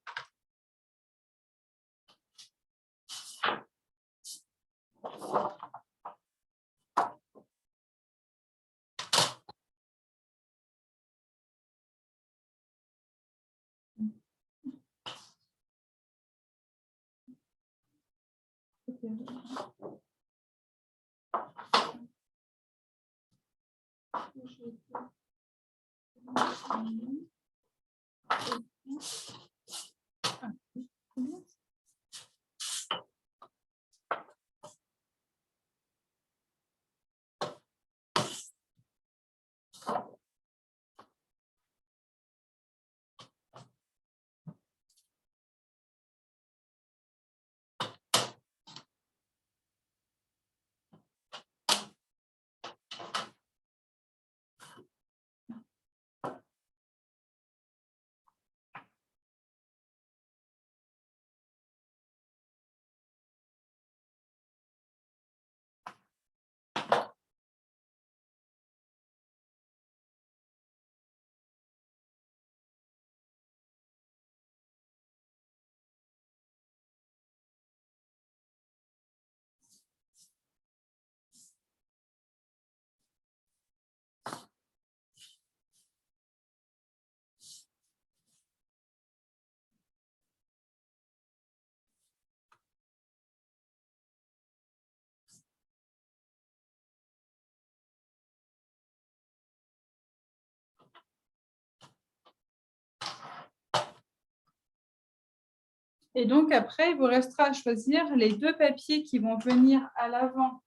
Et donc, après, il vous restera à choisir les 2 papiers qui vont venir à l'avant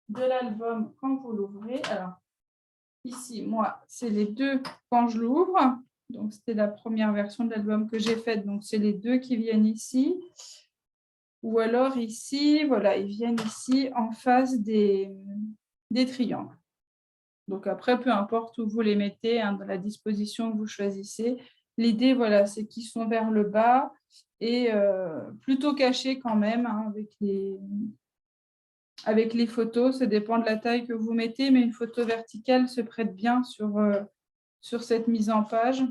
de l'album quand vous l'ouvrez. Alors, ici, moi, c'est les 2 quand je l'ouvre. Donc, c'était la première version de l'album que j'ai faite. Donc, c'est les 2 qui viennent ici. Ou alors ici, voilà, ils viennent ici en face des triangles. Donc, après, peu importe où vous les mettez, dans la disposition que vous choisissez. L'idée, voilà, c'est qu'ils sont vers le bas et plutôt cachés quand même avec les photos. Ça dépend de la taille que vous mettez, mais une photo verticale se prête bien sur cette mise en page.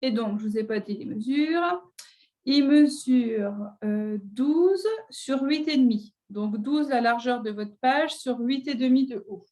Et donc, je ne vous ai pas dit les mesures. Il mesure 12 sur 8,5. Donc, 12 la largeur de votre page sur 8,5 de haut.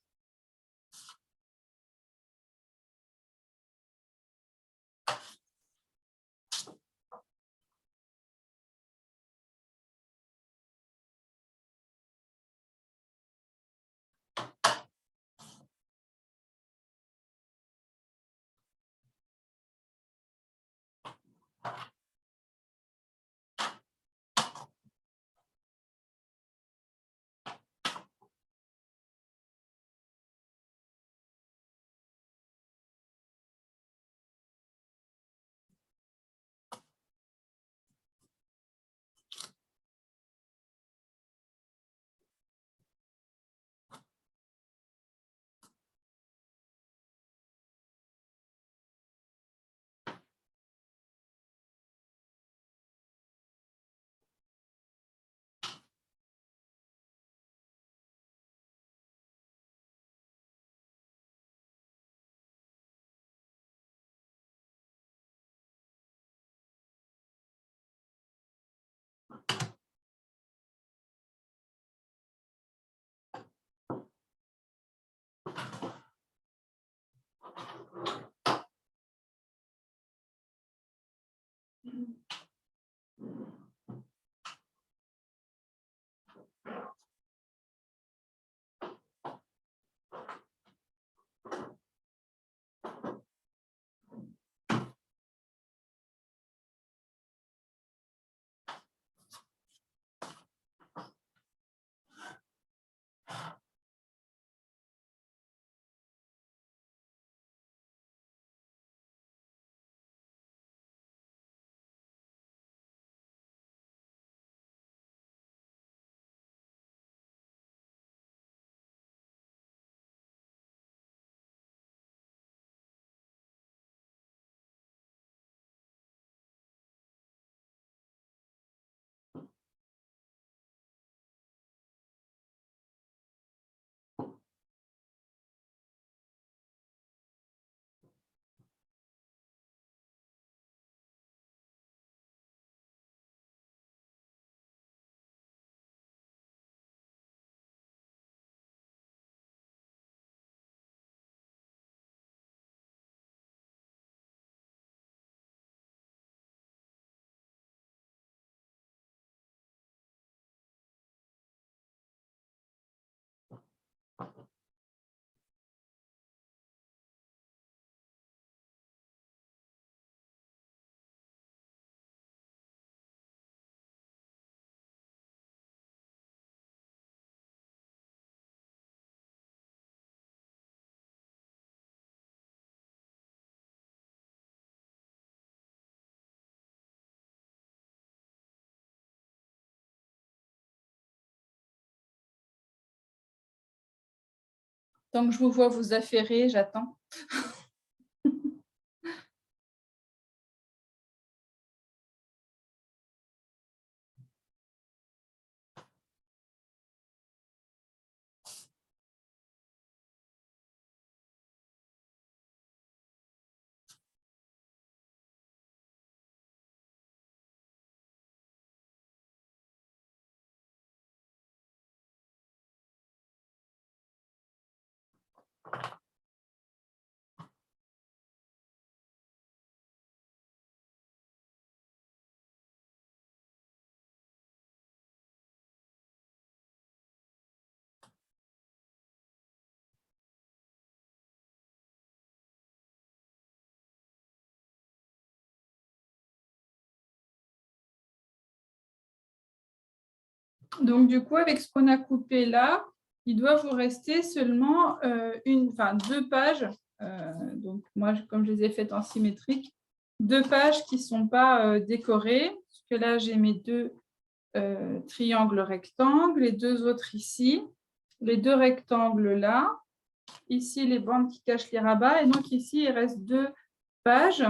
Tant que je vous vois vous affairer, j'attends. Donc, du coup, avec ce qu'on a coupé là, il doit vous rester seulement deux pages. Donc, moi, comme je les ai faites en symétrique, 2 pages qui ne sont pas décorées. Parce que là, j'ai mes 2 triangles rectangles, les 2 autres ici, les 2 rectangles là, ici, les bandes qui cachent les rabats. Et donc, ici, il reste 2 pages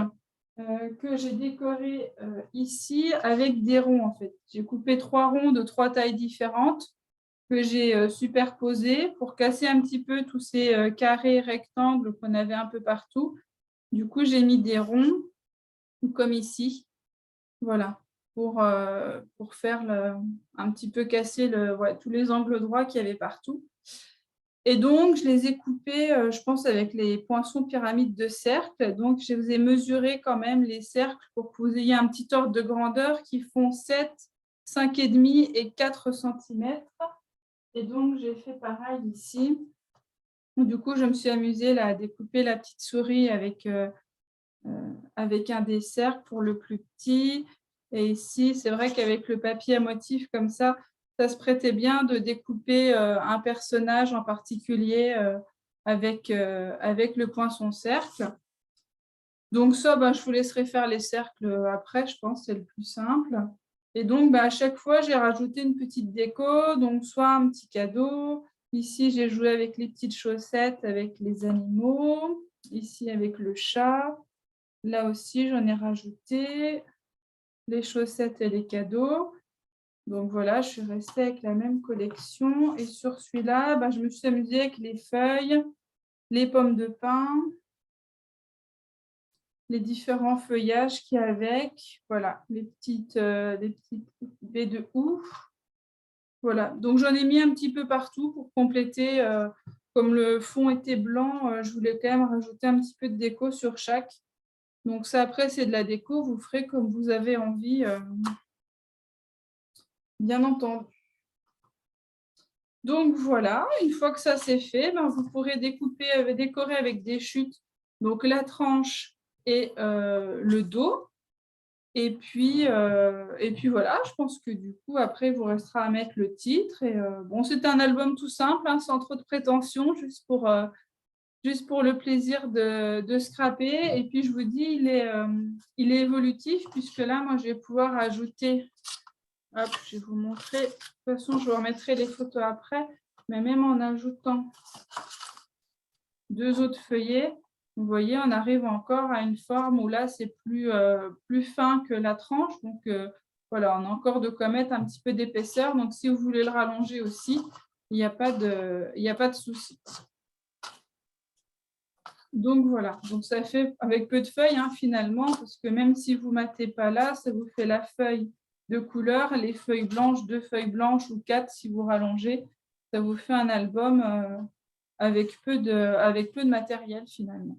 que j'ai décorées ici avec des ronds, en fait. J'ai coupé 3 ronds de 3 tailles différentes que j'ai superposés pour casser un petit peu tous ces carrés rectangles qu'on avait un peu partout. Du coup, j'ai mis des ronds, comme ici. Voilà, pour faire un petit peu casser tous les angles droits qu'il y avait partout. Et donc, je les ai coupés, je pense, avec les poinçons pyramides de cercle. Donc, je vous ai mesuré quand même les cercles pour que vous ayez un petit ordre de grandeur qui font 7, 5,5 et 4 cm. Et donc, j'ai fait pareil ici. Du coup, je me suis amusée là, à découper la petite souris avec un des cercles pour le plus petit. Et ici, c'est vrai qu'avec le papier à motif comme ça se prêtait bien de découper un personnage en particulier avec le poinçon cercle. Donc ça, je vous laisserai faire les cercles après, je pense, c'est le plus simple. Et donc, à chaque fois, j'ai rajouté une petite déco, donc soit un petit cadeau. Ici, j'ai joué avec les petites chaussettes, avec les animaux. Ici, avec le chat. Là aussi, j'en ai rajouté les chaussettes et les cadeaux. Donc voilà, je suis restée avec la même collection. Et sur celui-là, je me suis amusée avec les feuilles, les pommes de pin, les différents feuillages qu'il y a avec. Voilà, les petites baies de houx. Voilà, donc j'en ai mis un petit peu partout pour compléter. Comme le fond était blanc, je voulais quand même rajouter un petit peu de déco sur chaque. Donc ça, après, c'est de la déco. Vous ferez comme vous avez envie, bien entendu. Donc voilà, une fois que ça c'est fait, vous pourrez décorer avec des chutes, donc la tranche et le dos. Et puis voilà, je pense que du coup, après, il vous restera à mettre le titre. Et bon, c'est un album tout simple, sans trop de prétention, juste pour le plaisir de scraper. Et puis, je vous dis, il est évolutif, puisque là, moi, je vais pouvoir ajouter... Hop, je vais vous montrer. De toute façon, je vous remettrai les photos après. Mais même en ajoutant 2 autres feuillets, vous voyez, on arrive encore à une forme où là, c'est plus fin que la tranche. Donc, voilà, on a encore de quoi mettre un petit peu d'épaisseur. Donc, si vous voulez le rallonger aussi, il n'y a pas de souci. Donc, voilà. Donc, ça fait avec peu de feuilles, finalement, parce que même si vous ne matez pas là, ça vous fait la feuille de couleur, les feuilles blanches, 2 feuilles blanches ou 4 si vous rallongez. Ça vous fait un album avec peu de matériel, finalement.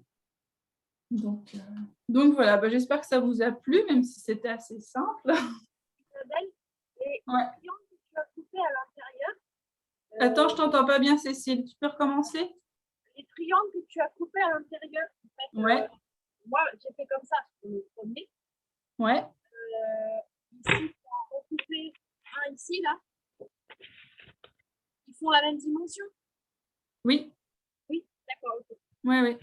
Donc voilà, j'espère que ça vous a plu, même si c'était assez simple. Isabelle, et Ouais. les triangles que tu as coupés à l'intérieur. Attends, je ne t'entends pas bien, Cécile. Tu peux recommencer? Les triangles que tu as coupés à l'intérieur, en fait, Ouais. moi, j'ai fait comme ça sur le premier. Ouais. Ici, tu as recoupé un ici, là. Ils font la même dimension? Oui. Oui, d'accord, ok. Ouais.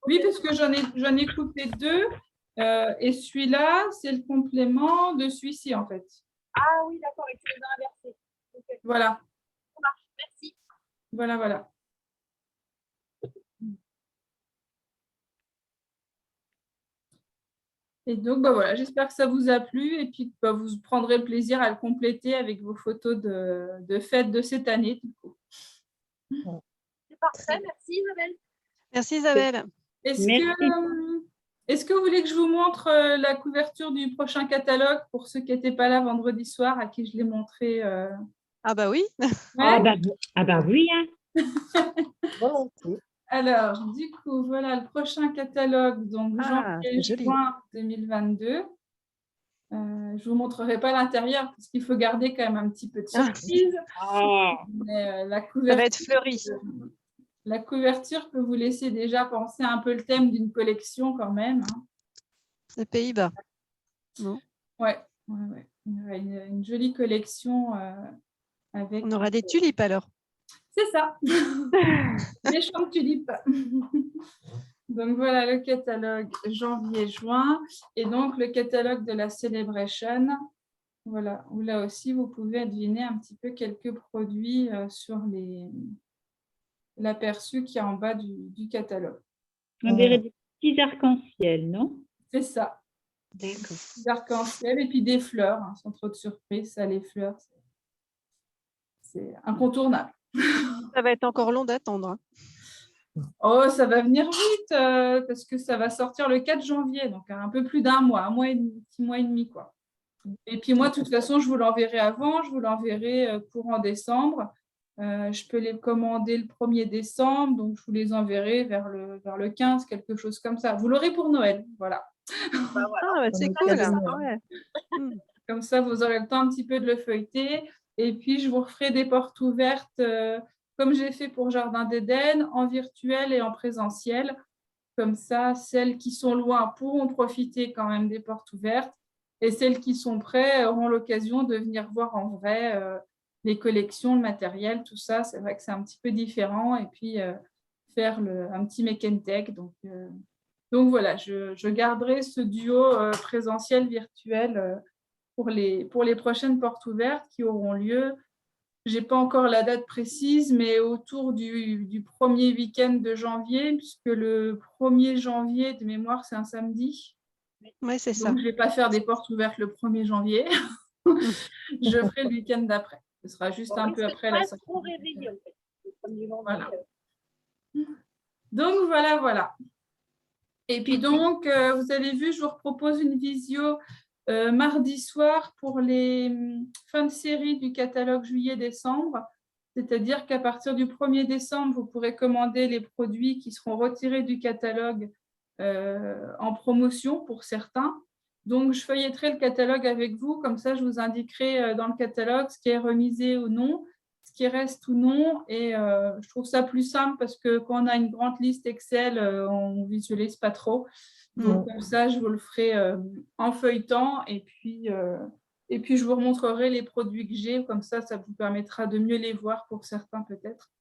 Oui, parce que j'en ai coupé 2. Et celui-là, c'est le complément de celui-ci, en fait. Ah oui, d'accord, et tu les as inversés. Okay. Voilà. Ça marche, merci. Voilà. Et donc, bah, voilà, j'espère que ça vous a plu et puis que bah, vous prendrez le plaisir à le compléter avec vos photos de fête de cette année. Du coup. C'est parfait, merci Isabelle. Merci Isabelle. Est-ce Merci. est-ce que vous voulez que je vous montre la couverture du prochain catalogue pour ceux qui n'étaient pas là vendredi soir, à qui je l'ai montré Ah bah oui. Ah bah oui, hein. Volontiers. Alors, du coup, voilà le prochain catalogue, donc Ah, c'est joli. janvier-juin 2022. Je ne vous montrerai pas l'intérieur parce qu'il faut garder quand même un petit peu de surprise. Ah, Mais, la Ça va être couverture, fleuri. la couverture peut vous laisser déjà penser un peu le thème d'une collection quand même. Hein. Les Pays-Bas. Non. Ouais. Il y aura une jolie collection avec. On aura des tulipes alors. C'est ça. Des champs de tulipes. Donc voilà le catalogue janvier-juin et donc le catalogue de la Celebration. Voilà, où là aussi vous pouvez deviner un petit peu quelques produits sur l'aperçu qui est en bas du catalogue. on dirait des petits arcs-en-ciel, non? C'est ça, D'accord. des arcs-en-ciel et puis des fleurs, hein, sans trop de surprise. Ça, les fleurs, c'est incontournable. Ça va être encore long d'attendre. Hein. Oh, ça va venir vite parce que ça va sortir le 4 janvier, donc un peu plus d'un mois, 6 mois et demi, quoi. Et puis moi, de toute façon, je vous l'enverrai avant, je vous l'enverrai courant décembre. Je peux les commander le 1er décembre, donc je vous les enverrai vers le 15, quelque chose comme ça. Vous l'aurez pour Noël, voilà. Ah, bah, c'est On cool. est cadeau. Ouais. Comme ça, vous aurez le temps un petit peu de le feuilleter. Et puis, je vous referai des portes ouvertes, comme j'ai fait pour Jardin d'Éden, en virtuel et en présentiel. Comme ça, celles qui sont loin pourront profiter quand même des portes ouvertes. Et celles qui sont prêtes auront l'occasion de venir voir en vrai les collections, le matériel, tout ça. C'est vrai que c'est un petit peu différent. Et puis, faire un petit make and take. Donc voilà, je garderai ce duo présentiel-virtuel pour les prochaines portes ouvertes qui auront lieu. Je n'ai pas encore la date précise, mais autour du premier week-end de janvier, puisque le 1er janvier, de mémoire, c'est un samedi. Oui, c'est ça. Donc, je ne vais pas faire des portes ouvertes le 1er janvier. Je ferai le week-end d'après. Ce sera juste un peu après la sortie. Voilà. Donc, voilà. Et puis donc, vous avez vu, je vous propose une visio mardi soir pour les fins de série du catalogue juillet-décembre. C'est-à-dire qu'à partir du 1er décembre, vous pourrez commander les produits qui seront retirés du catalogue en promotion pour certains. Donc, je feuilletterai le catalogue avec vous. Comme ça, je vous indiquerai dans le catalogue ce qui est remisé ou non, ce qui reste ou non. Et je trouve ça plus simple parce que quand on a une grande liste Excel, on ne visualise pas trop. Donc, comme ça, je vous le ferai en feuilletant. Et puis, je vous remontrerai les produits que j'ai. Comme ça vous permettra de mieux les voir pour certains peut-être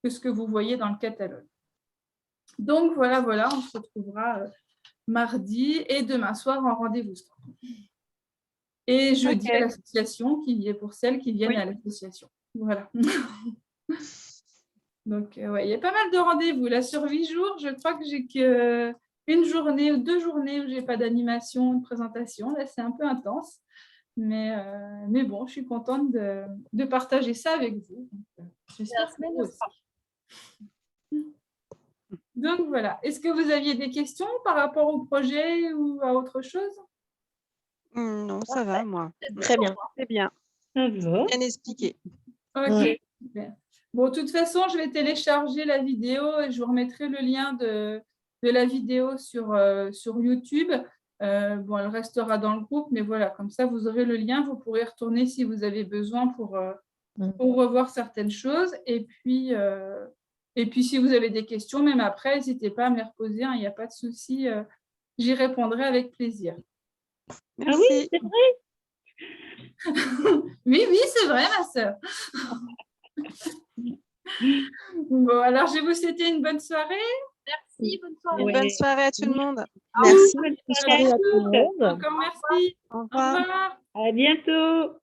que ce que vous voyez dans le catalogue. Donc, voilà, on se retrouvera mardi et demain soir en rendez-vous. Et jeudi à l'association, qui est pour celles qui viennent à l'association. Voilà. Donc, il y a pas mal de rendez-vous. Là, sur 8 jours, je crois que j'ai qu'une journée ou 2 journées où je n'ai pas d'animation, de présentation. Là, c'est un peu intense. Mais bon, je suis contente de partager ça avec vous. J'espère que vous aussi. Donc, voilà. Est-ce que vous aviez des questions par rapport au projet ou à autre chose? Non, ça va, moi. Très bien. C'est bien. Ça va. Bien expliqué. Ok, super. Bon, de toute façon, je vais télécharger la vidéo et je vous remettrai le lien de la vidéo sur YouTube. Bon, elle restera dans le groupe, mais voilà, comme ça, vous aurez le lien. Vous pourrez retourner si vous avez besoin pour revoir certaines choses. Et puis, si vous avez des questions, même après, n'hésitez pas à me les reposer. Il n'y a pas de souci. J'y répondrai avec plaisir. Merci. Ah oui, c'est vrai. Oui, c'est vrai, ma sœur. Bon, alors, je vais vous souhaiter une bonne soirée. Merci, bonne soirée. Une bonne soirée à tout le monde. Merci. Bonne Bonne soirée soirée à à tout le tous. monde. Encore merci. Au Au revoir. revoir. À bientôt.